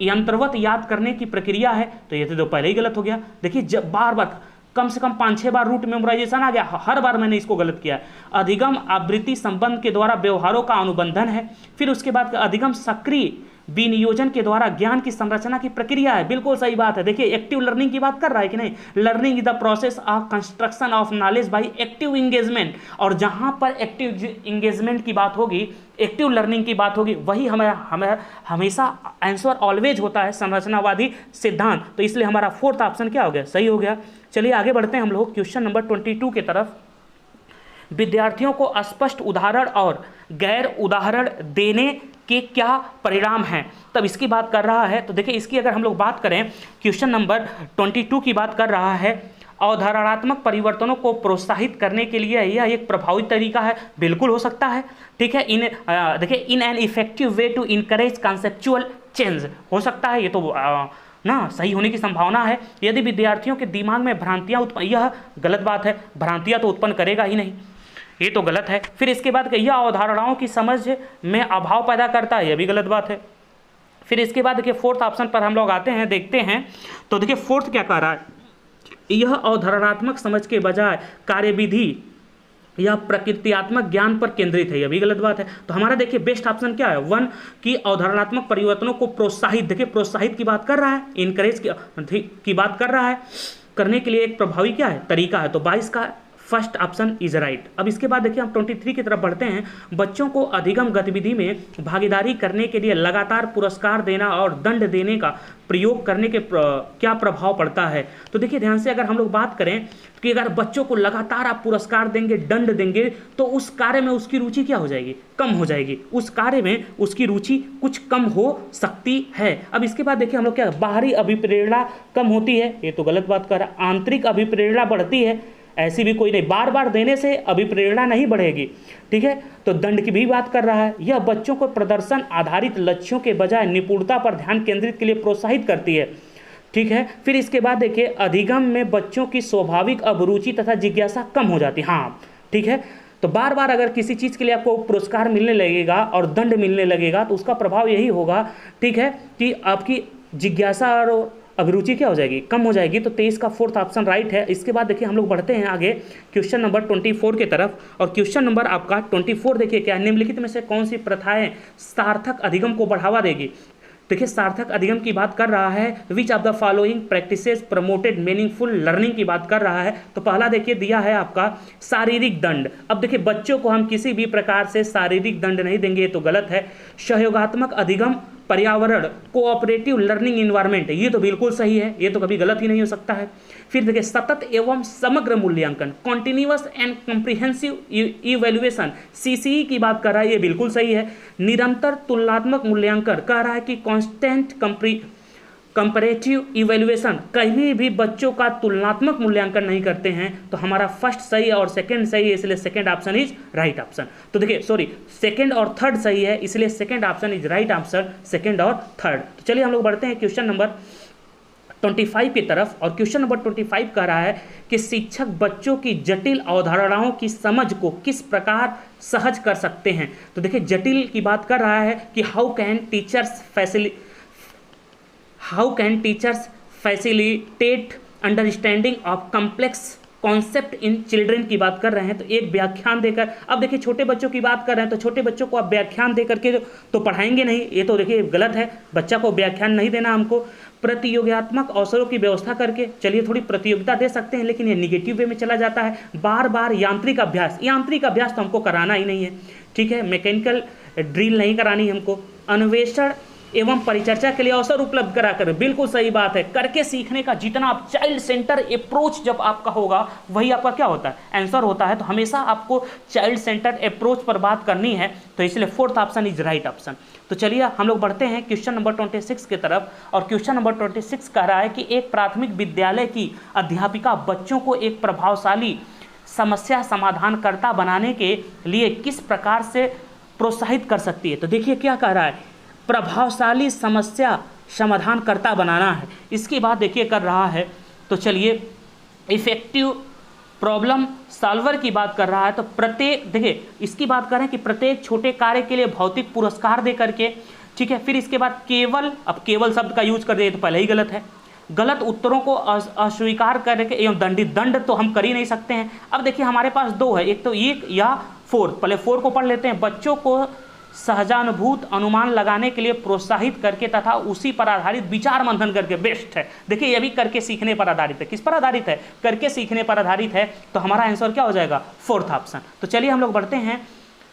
यंत्रवत याद करने की प्रक्रिया है, तो ये तो पहले ही गलत हो गया। देखिए जब बार बार कम से कम 5-6 बार रूट मेमोराइजेशन आ गया, हर बार मैंने इसको गलत किया। अधिगम आवृत्ति संबंध के द्वारा व्यवहारों का अनुबंधन है। फिर उसके बाद अधिगम सक्रिय विनियोजन के द्वारा ज्ञान की संरचना की प्रक्रिया है। बिल्कुल सही बात है। देखिए एक्टिव लर्निंग की बात कर रहा है कि नहीं, learning is the process of construction of knowledge by active engagement, और जहां पर एक्टिव इंगेजमेंट की बात होगी, एक्टिव लर्निंग की बात होगी, वही हमें हमेशा आंसर ऑलवेज होता है संरचनावादी सिद्धांत। तो इसलिए हमारा फोर्थ ऑप्शन क्या हो गया, सही हो गया। चलिए आगे बढ़ते हैं हम लोग क्वेश्चन नंबर 22 की तरफ। विद्यार्थियों को स्पष्ट उदाहरण और गैर उदाहरण देने के क्या परिणाम हैं, तब इसकी बात कर रहा है। तो देखिए इसकी अगर हम लोग बात करें, क्वेश्चन नंबर 22 की बात कर रहा है, अवधारणात्मक परिवर्तनों को प्रोत्साहित करने के लिए यह एक प्रभावी तरीका है। बिल्कुल हो सकता है, ठीक है। देखिए in an effective way to encourage conceptual change, हो सकता है, ये तो ना सही होने की संभावना है। यदि विद्यार्थियों के दिमाग में भ्रांतियां उत्पन्न, यह गलत बात है, भ्रांतियां तो उत्पन्न करेगा ही नहीं, ये तो गलत है। फिर इसके बाद यह अवधारणाओं की समझ में अभाव पैदा करता है, यह भी गलत बात है। फिर इसके बाद देखिए फोर्थ ऑप्शन पर हम लोग आते हैं, देखते हैं। तो देखिए फोर्थ क्या कह रहा है, यह अवधारणात्मक समझ के बजाय कार्यविधि यह प्रकृत्यात्मक ज्ञान पर केंद्रित है, यह भी गलत बात है। तो हमारा देखिए बेस्ट ऑप्शन क्या है, 1 की अवधारणात्मक परिवर्तनों को प्रोत्साहित, देखिए प्रोत्साहित की बात कर रहा है, इनकरेज की बात कर रहा है, करने के लिए एक प्रभावी क्या है, तरीका है। तो 22 का फर्स्ट ऑप्शन इज राइट। अब इसके बाद देखिए हम 23 की तरफ बढ़ते हैं। बच्चों को अधिगम गतिविधि में भागीदारी करने के लिए लगातार पुरस्कार देना और दंड देने का प्रयोग करने के क्या प्रभाव पड़ता है। तो देखिए ध्यान से अगर हम लोग बात करें कि अगर बच्चों को लगातार आप पुरस्कार देंगे, दंड देंगे, तो उस कार्य में उसकी रुचि क्या हो जाएगी, कम हो जाएगी, उस कार्य में उसकी रुचि कुछ कम हो सकती है। अब इसके बाद देखिए हम लोग क्या, बाहरी अभिप्रेरणा कम होती है, ये तो गलत बात कर रहा है। आंतरिक अभिप्रेरणा बढ़ती है, ऐसी भी कोई नहीं, बार बार देने से अभिप्रेरणा नहीं बढ़ेगी, ठीक है। तो दंड की भी बात कर रहा है। यह बच्चों को प्रदर्शन आधारित लक्ष्यों के बजाय निपुणता पर ध्यान केंद्रित के लिए प्रोत्साहित करती है, ठीक है। फिर इसके बाद देखिए अधिगम में बच्चों की स्वाभाविक अभिरुचि तथा जिज्ञासा कम हो जाती है, हाँ ठीक है। तो बार बार अगर किसी चीज़ के लिए आपको पुरस्कार मिलने लगेगा और दंड मिलने लगेगा तो उसका प्रभाव यही होगा, ठीक है, कि आपकी जिज्ञासा और अभिरुचि क्या हो जाएगी, कम हो जाएगी। तो 23 का फोर्थ ऑप्शन राइट है। इसके बाद देखिए हम लोग बढ़ते हैं आगे क्वेश्चन नंबर 24 की तरफ, और क्वेश्चन नंबर आपका 24 देखिए क्या, निम्नलिखित में से कौन सी प्रथाएं सार्थक अधिगम को बढ़ावा देगी। देखिए सार्थक अधिगम की बात कर रहा है, विच of the following practices promoted meaningful learning की बात कर रहा है। तो पहला देखिए दिया है आपका शारीरिक दंड। अब देखिए बच्चों को हम किसी भी प्रकार से शारीरिक दंड नहीं देंगे, तो गलत है। सहयोगात्मक अधिगम, पर्यावरण, कोऑपरेटिव लर्निंग इन्वायरमेंट, ये तो बिल्कुल सही है, ये तो कभी गलत ही नहीं हो सकता है। फिर देखिए सतत एवं समग्र मूल्यांकन, continuous and comprehensive evaluation, CCE की बात कर रहा है, ये बिल्कुल सही है। निरंतर तुलनात्मक मूल्यांकन कह रहा है कि कांस्टेंट कंपैरेटिव इवैल्यूएशन, कहीं भी बच्चों का तुलनात्मक मूल्यांकन नहीं करते हैं। तो हमारा फर्स्ट सही और सेकंड सही है, इसलिए second option is right option. तो देखिए सॉरी, सेकंड और थर्ड सही है, इसलिए second option is right answer, second और थर्ड। तो चलिए हम लोग बढ़ते हैं क्वेश्चन नंबर 25 की तरफ, और क्वेश्चन नंबर 25 कह रहा है कि शिक्षक बच्चों की जटिल अवधारणाओं की समझ को किस प्रकार सहज कर सकते हैं। तो देखिए जटिल की बात कर रहा है कि how can teachers facilitate understanding of complex concept in children की बात कर रहे हैं। तो एक व्याख्यान देकर, अब देखिए छोटे बच्चों की बात कर रहे हैं, तो छोटे बच्चों को आप व्याख्यान दे करके तो पढ़ाएंगे नहीं, ये तो देखिए गलत है, बच्चा को व्याख्यान नहीं देना हमको। प्रतियोगितात्मक अवसरों की व्यवस्था करके, चलिए थोड़ी प्रतियोगिता दे सकते हैं, लेकिन ये निगेटिव वे में चला जाता है। बार बार यांत्रिक अभ्यास तो हमको कराना ही नहीं है, ठीक है, मैकेनिकल ड्रिल नहीं करानी हमको। अन्वेषण एवं परिचर्चा के लिए अवसर उपलब्ध कराकर, बिल्कुल सही बात है। करके सीखने का जितना आप चाइल्ड सेंटर अप्रोच जब आपका होगा वही आपका क्या होता है, आंसर होता है। तो हमेशा आपको चाइल्ड सेंटर अप्रोच पर बात करनी है, तो इसलिए fourth option is right option. तो चलिए हम लोग बढ़ते हैं क्वेश्चन नंबर 26 की तरफ, और क्वेश्चन नंबर 26 कह रहा है कि एक प्राथमिक विद्यालय की अध्यापिका बच्चों को एक प्रभावशाली समस्या समाधानकर्ता बनाने के लिए किस प्रकार से प्रोत्साहित कर सकती है। तो देखिए क्या कह रहा है, प्रभावशाली समस्या समाधानकर्ता बनाना है, इसकी बात देखिए कर रहा है। तो चलिए इफेक्टिव प्रॉब्लम सॉल्वर की बात कर रहा है। तो प्रत्येक, देखिए इसकी बात करें कि प्रत्येक छोटे कार्य के लिए भौतिक पुरस्कार दे करके, ठीक है। फिर इसके बाद केवल, अब केवल शब्द का यूज कर दिए तो पहले ही गलत है। गलत उत्तरों को अस्वीकार करके एवं दंड तो हम कर ही नहीं सकते हैं। अब देखिए हमारे पास दो है, एक तो एक या फोर, पहले फोर को पढ़ लेते हैं। बच्चों को सहजानुभूत अनुमान लगाने के लिए प्रोत्साहित करके तथा उसी पर आधारित विचार मंथन करके बेस्ट है। देखिए ये भी करके सीखने पर आधारित है। किस पर आधारित है? करके सीखने पर आधारित है। तो हमारा आंसर क्या हो जाएगा? Fourth option. तो चलिए हम लोग बढ़ते हैं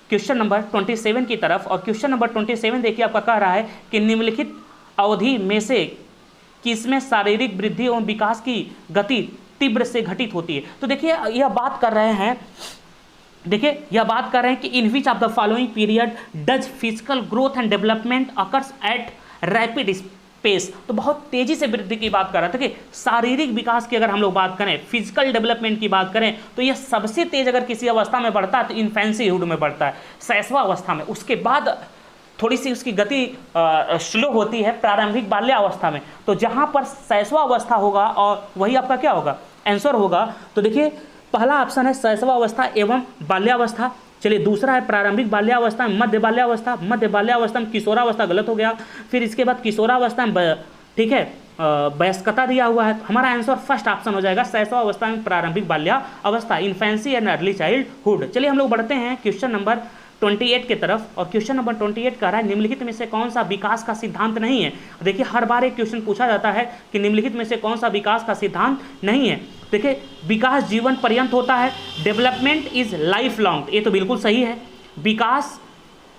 क्वेश्चन नंबर 27 की तरफ। और क्वेश्चन नंबर 27 देखिए आपका कह रहा है कि निम्नलिखित अवधि में से किसमें शारीरिक वृद्धि एवं विकास की गति तीव्र से घटित होती है? तो देखिए यह बात कर रहे हैं, देखिए यह बात कर रहे हैं कि in which of the following period does physical growth and development occurs at rapid space. तो बहुत तेजी से वृद्धि की बात कर रहा है। देखिए शारीरिक विकास की अगर हम लोग बात करें, फिजिकल डेवलपमेंट की बात करें, तो यह सबसे तेज अगर किसी अवस्था में बढ़ता है तो इन्फेंसीहुड में बढ़ता है, शैशव अवस्था में। उसके बाद थोड़ी सी उसकी गति स्लो होती है प्रारंभिक बाल्यावस्था में। तो जहां पर शैशव अवस्था होगा और वही आपका क्या होगा? आंसर होगा। तो देखिए पहला ऑप्शन है शैशव अवस्था एवं बाल्यावस्था। चलिए दूसरा है प्रारंभिक बाल्यावस्था, मध्य बाल्यावस्था, मध्य बाल्यावस्था में किशोरावस्था, गलत हो गया। फिर इसके बाद किशोरावस्था में ठीक है वयस्कता दिया हुआ है। हमारा आंसर फर्स्ट ऑप्शन हो जाएगा, शैशव अवस्था में प्रारंभिक बाल्यावस्था, इन्फेंसी एंड अर्ली चाइल्डहुड। चलिए हम लोग बढ़ते हैं क्वेश्चन नंबर 28 की तरफ। और क्वेश्चन नंबर 28 कह रहा है निम्नलिखित में से कौन सा विकास का सिद्धांत नहीं है? देखिए हर बार एक क्वेश्चन पूछा जाता है कि निम्नलिखित में से कौन सा विकास का सिद्धांत नहीं है। देखिए विकास जीवन पर्यंत होता है, डेवलपमेंट इज लाइफ लॉन्ग, ये तो बिल्कुल सही है। विकास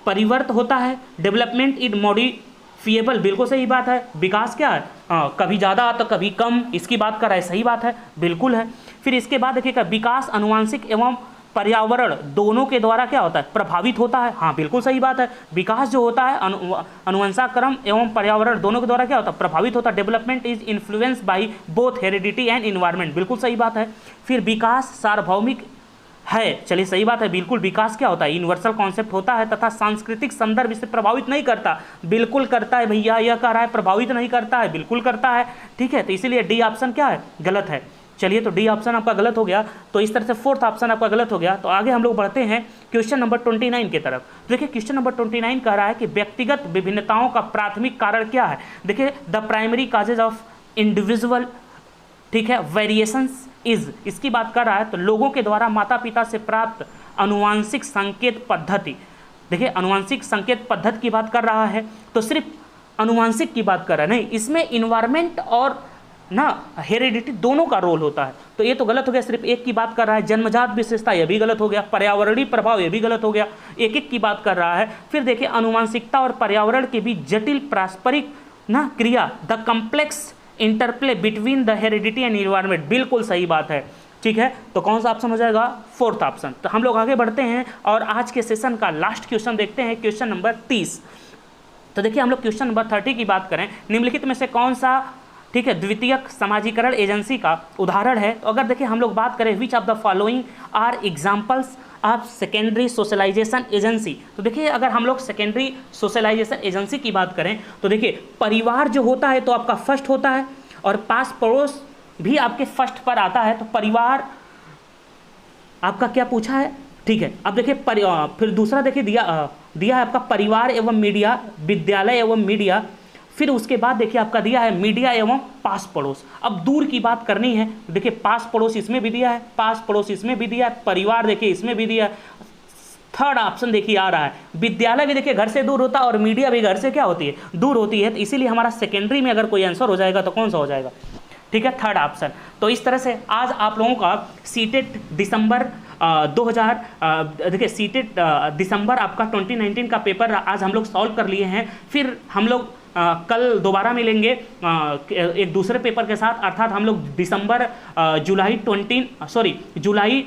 परिवर्त होता है, डेवलपमेंट इज मॉडिफिएबल, बिल्कुल सही बात है। विकास क्या है? कभी ज़्यादा तो कभी कम, इसकी बात कर रहा है, सही बात है, बिल्कुल है। फिर इसके बाद देखिएगा विकास अनुवांशिक एवं पर्यावरण दोनों के द्वारा क्या होता है? प्रभावित होता है, हाँ बिल्कुल सही बात है। विकास जो होता है अनुवंशाक्रम एवं पर्यावरण दोनों के द्वारा क्या होता है? प्रभावित होता है। Development is influence by both heredity and environment, बिल्कुल सही बात है। फिर विकास सार्वभौमिक है, चलिए सही बात है, बिल्कुल। विकास क्या होता है? यूनिवर्सल कॉन्सेप्ट होता है तथा सांस्कृतिक संदर्भ इसे प्रभावित नहीं करता, बिल्कुल करता है भैया। यह कह रहा है प्रभावित नहीं करता है, बिल्कुल करता है, ठीक है। तो इसीलिए डी ऑप्शन क्या है? गलत है। चलिए तो डी ऑप्शन आपका गलत हो गया। तो इस तरह से फोर्थ ऑप्शन आपका गलत हो गया। तो आगे हम लोग बढ़ते हैं क्वेश्चन नंबर 29 की तरफ। देखिए क्वेश्चन नंबर 29 कह रहा है कि व्यक्तिगत विभिन्नताओं का प्राथमिक कारण क्या है? देखिए the primary causes of individual, ठीक है, वेरिएशंस इज, इसकी बात कर रहा है। तो लोगों के द्वारा माता पिता से प्राप्त अनुवांशिक संकेत पद्धति, देखिए अनुवांशिक संकेत पद्धति की बात कर रहा है। तो सिर्फ अनुवांशिक की बात कर रहा है, नहीं, इसमें इन्वायरमेंट और ना हेरिडिटी दोनों का रोल होता है। तो ये तो गलत हो गया, सिर्फ एक की बात कर रहा है। जन्मजात विशेषता, ये भी गलत हो गया। पर्यावरणीय प्रभाव, ये भी गलत हो गया। एक एक की बात कर रहा है। फिर देखिए अनुवांशिकता और पर्यावरण के बीच जटिल पारस्परिक ना क्रिया, the complex interplay between the heredity and environment, बिल्कुल सही बात है, ठीक है। तो कौन सा ऑप्शन हो जाएगा? Fourth option. तो हम लोग आगे बढ़ते हैं और आज के सेशन का लास्ट क्वेश्चन देखते हैं, क्वेश्चन नंबर 30। तो देखिए हम लोग क्वेश्चन नंबर 30 की बात करें, निम्नलिखित में से कौन सा, ठीक है, द्वितीयक समाजीकरण एजेंसी का उदाहरण है? तो अगर देखिए हम लोग बात करें which of the following are examples of secondary socialization agency. तो देखिए अगर हम लोग सेकेंडरी सोशलाइजेशन एजेंसी की बात करें तो देखिए परिवार जो होता है तो आपका फर्स्ट होता है और पास पड़ोस भी आपके फर्स्ट पर आता है। तो परिवार आपका क्या पूछा है, ठीक है। अब देखिए फिर दूसरा देखिए दिया है आपका परिवार एवं मीडिया, विद्यालय एवं मीडिया। फिर उसके बाद देखिए आपका दिया है मीडिया एवं पास पड़ोस। अब दूर की बात करनी है, देखिए पास पड़ोस इसमें भी दिया है, पास पड़ोस इसमें भी दिया है, परिवार देखिए इसमें भी दिया है। थर्ड ऑप्शन देखिए आ रहा है, विद्यालय भी देखिए घर से दूर होता है और मीडिया भी घर से क्या होती है? दूर होती है। तो इसीलिए हमारा सेकेंडरी में अगर कोई आंसर हो जाएगा तो कौन सा हो जाएगा? ठीक है, थर्ड ऑप्शन। तो इस तरह से आज आप लोगों का सीटेट दिसंबर 2000 देखिए सीटेट दिसंबर आपका 2019 का पेपर आज हम लोग सॉल्व कर लिए हैं। फिर हम लोग कल दोबारा मिलेंगे एक दूसरे पेपर के साथ, अर्थात हम लोग जुलाई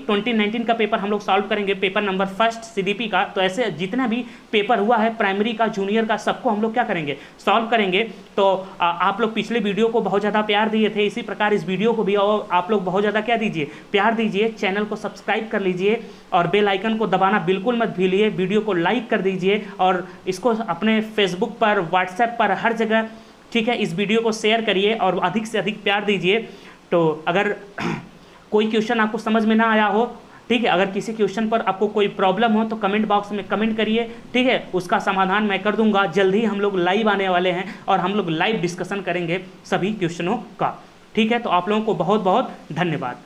2019 का पेपर हम लोग सॉल्व करेंगे, पेपर नंबर फर्स्ट सीडीपी का। तो ऐसे जितना भी पेपर हुआ है प्राइमरी का, जूनियर का, सबको हम लोग क्या करेंगे? सॉल्व करेंगे। तो आप लोग पिछले वीडियो को बहुत ज़्यादा प्यार दिए थे, इसी प्रकार इस वीडियो को भी आप लोग बहुत ज़्यादा क्या दीजिए? प्यार दीजिए। चैनल को सब्सक्राइब कर लीजिए और बेल आइकन को दबाना बिल्कुल मत भूलिए। वीडियो को लाइक कर दीजिए और इसको अपने फेसबुक पर, व्हाट्सएप पर, हर जगह, ठीक है, इस वीडियो को शेयर करिए और अधिक से अधिक प्यार दीजिए। तो अगर कोई क्वेश्चन आपको समझ में ना आया हो, ठीक है, अगर किसी क्वेश्चन पर आपको कोई प्रॉब्लम हो तो कमेंट बॉक्स में कमेंट करिए, ठीक है, उसका समाधान मैं कर दूंगा। जल्दी हम लोग लाइव आने वाले हैं और हम लोग लाइव डिस्कशन करेंगे सभी क्वेश्चनों का, ठीक है। तो आप लोगों को बहुत बहुत धन्यवाद।